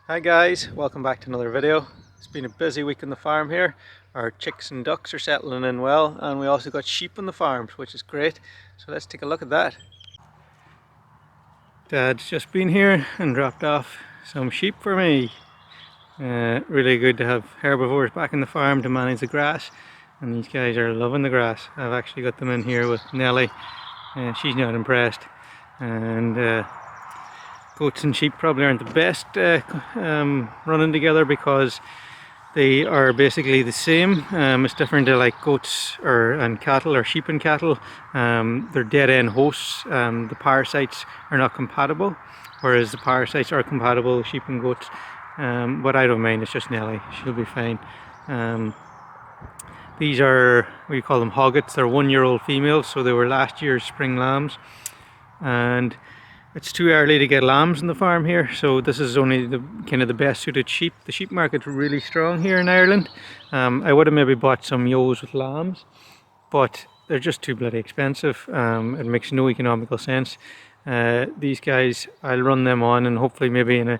Hi guys, welcome back to another video. It's been a busy week on the farm here. Our chicks and ducks are settling in well, and we also got sheep on the farms, which is great. So let's take a look at that. Dad's just been here and dropped off some sheep for me. Really good to have herbivores back in the farm to manage the grass, and these guys are loving the grass. I've actually got them in here with Nellie. She's not impressed, and goats and sheep probably aren't the best running together because they are basically the same. It's different to like goats and cattle, or sheep and cattle. They're dead end hosts. The parasites are not compatible, whereas the parasites are compatible with sheep and goats. But I don't mind, it's just Nelly, she'll be fine. These are, we call them hoggets. They're 1 year old females, so they were last year's spring lambs. And it's too early to get lambs on the farm here, so this is only the kind of the best suited sheep. The sheep market's really strong here in Ireland. I would have maybe bought some ewes with lambs, but they're just too bloody expensive. It makes no economical sense. These guys, I'll run them on, and hopefully maybe in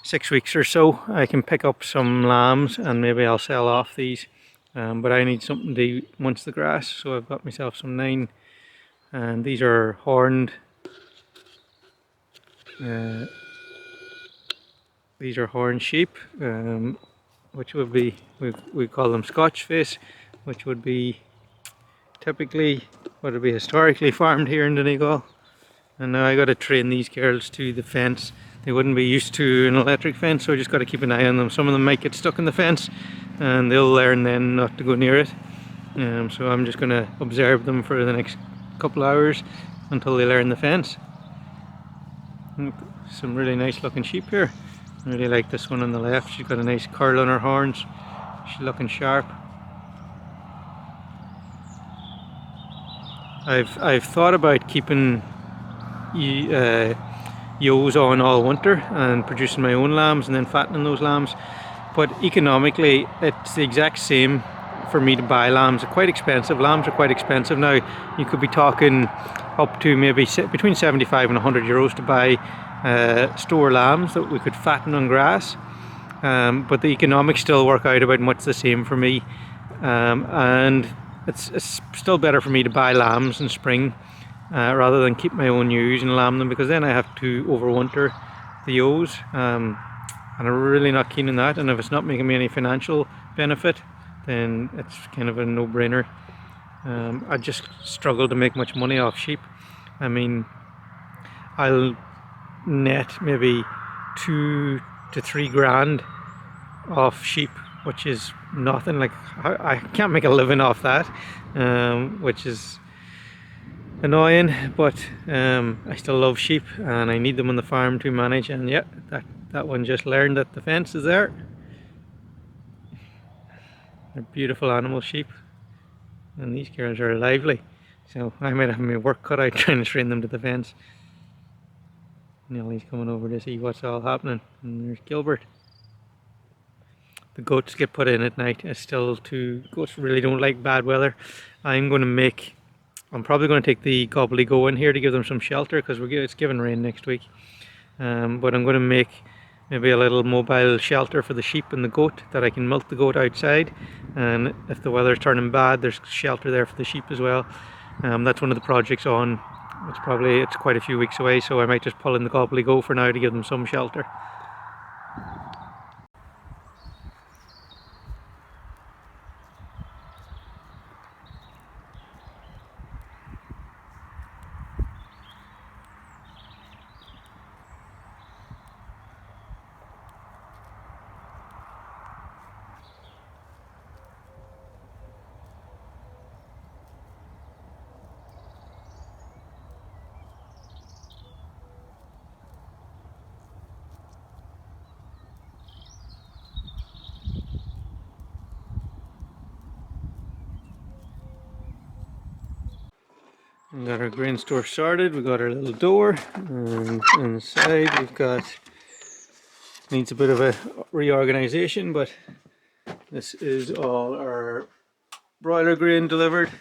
6 weeks or so I can pick up some lambs and maybe I'll sell off these. But I need something to munch the grass, so I've got myself some 9, and these are horned. These are horned sheep, which would be, we call them Scotch face, which would be typically what would be historically farmed here in Donegal. And now I got to train these girls to the fence. They wouldn't be used to an electric fence, so I just got to keep an eye on them. Some of them might get stuck in the fence, and they'll learn then not to go near it. So I'm just going to observe them for the next couple hours until they learn the fence. Some really nice looking sheep here. I really like this one on the left. She's got a nice curl on her horns. She's looking sharp. I've thought about keeping ewes on all winter and producing my own lambs and then fattening those lambs, but economically it's the exact same for me to buy lambs. They're quite expensive. Lambs are quite expensive now. You could be talking up to maybe between 75 and 100 euros to buy store lambs that we could fatten on grass, but the economics still work out about much the same for me, and it's still better for me to buy lambs in spring rather than keep my own ewes and lamb them, because then I have to overwinter the ewes, and I'm really not keen on that. And if it's not making me any financial benefit, then it's kind of a no-brainer. I just struggle to make much money off sheep. I mean, I'll net maybe 2 to 3 grand off sheep, which is nothing. Like, I can't make a living off that, which is annoying, but I still love sheep and I need them on the farm to manage. And yeah, that one just learned that the fence is there. They're beautiful animal sheep, and these girls are lively, so I might have my work cut out trying to train them to the fence. Nellie's coming over to see what's all happening, and there's Gilbert. The goats get put in at night. Goats really don't like bad weather. I'm probably going to take the gobbledygook in here to give them some shelter, because it's giving rain next week. But I'm going to make maybe a little mobile shelter for the sheep and the goat, that I can milk the goat outside, and if the weather's turning bad, there's shelter there for the sheep as well. That's one of the projects on. It's quite a few weeks away, so I might just pull in the gobbledygook for now to give them some shelter. We got our grain store started. We got our little door, and inside needs a bit of a reorganization, but this is all our broiler grain delivered.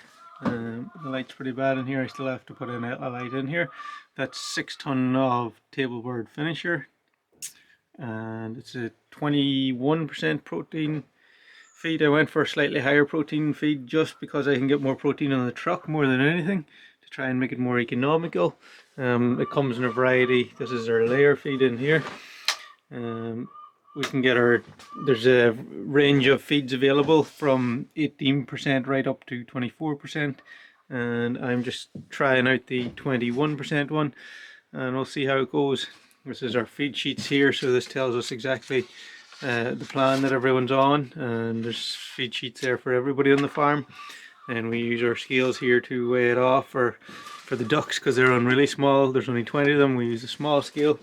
The light's pretty bad in here. I still have to put in a light in here. That's 6 ton of table board finisher. and it's a 21% protein feed. I went for a slightly higher protein feed just because I can get more protein on the truck more than anything, to try and make it more economical. It comes in a variety. This is our layer feed in here. We can get there's a range of feeds available from 18% right up to 24%, and I'm just trying out the 21% one, and we'll see how it goes. This is our feed sheets here, so this tells us exactly the plan that everyone's on, and there's feed sheets there for everybody on the farm, and we use our scales here to weigh it off for the ducks, because they're on really small. There's only 20 of them. We use a small scale.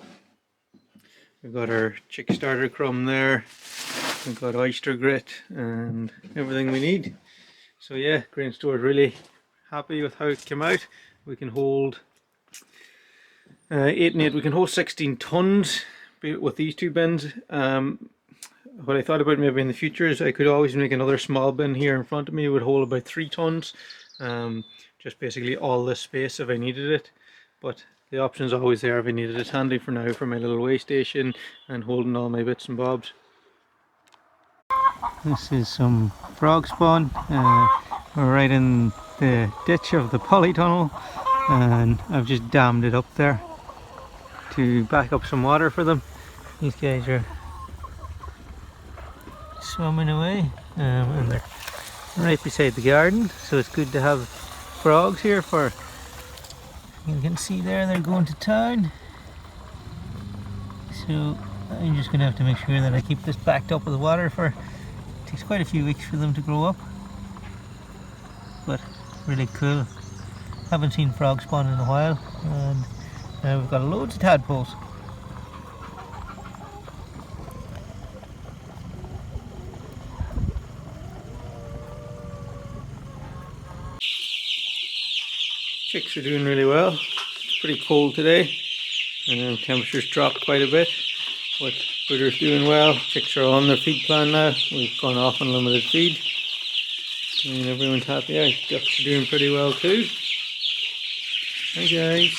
We've got our chick starter crumb there, we've got oyster grit and everything we need. So yeah, Grain Store is really happy with how it came out. We can hold 8 and 8, we can hold 16 tons with these two bins. What I thought about maybe in the future is I could always make another small bin here in front of me. It would hold about 3 tons, just basically all this space if I needed it. But the option's always there if I needed it. It's handy for now for my little weigh station and holding all my bits and bobs. This is some frog spawn. We're right in the ditch of the polytunnel, and I've just dammed it up there to back up some water for them. These guys are swimming away, and they're right beside the garden, so it's good to have frogs here. For you can see there, they're going to town. So I'm just gonna have to make sure that I keep this backed up with water. It takes quite a few weeks for them to grow up, but really cool. Haven't seen frog spawn in a while, and now we've got loads of tadpoles. Chicks are doing really well. It's pretty cold today, and temperatures dropped quite a bit, but brooder's doing well. Chicks are on their feed plan now. We've gone off unlimited feed, and everyone's happy out. Ducks are doing pretty well too. Hi guys.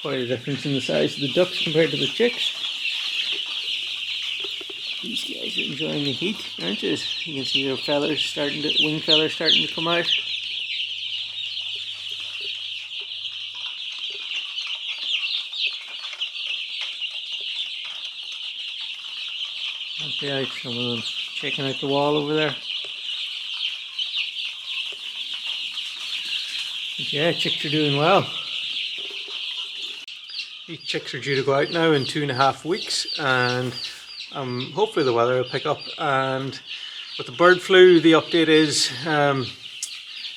Quite a difference in the size of the ducks compared to the chicks. These guys are enjoying the heat, aren't you? You can see their feathers wing feathers starting to come out. Okay, some of them checking out the wall over there. But yeah, chicks are doing well. These chicks are due to go out now in 2.5 weeks, and hopefully the weather will pick up. And with the bird flu, the update is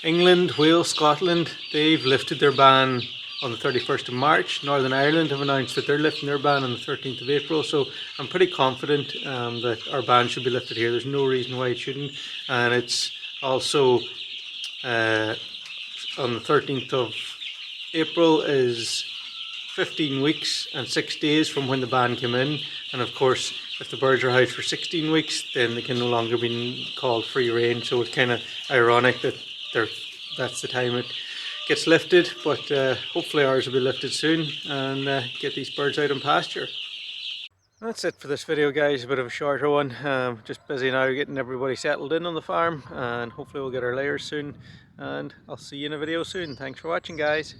England, Wales, Scotland, they've lifted their ban on the 31st of March. Northern Ireland have announced that they're lifting their ban on the 13th of April. So I'm pretty confident that our ban should be lifted here. There's no reason why it shouldn't. And it's also on the 13th of April is 15 weeks and 6 days from when the ban came in, and of course if the birds are out for 16 weeks then they can no longer be called free range. So it's kind of ironic that that's the time it gets lifted, but hopefully ours will be lifted soon and get these birds out in pasture. That's it for this video, guys. A bit of a shorter one. Just busy now getting everybody settled in on the farm, and hopefully we'll get our layers soon, and I'll see you in a video soon. Thanks for watching, guys.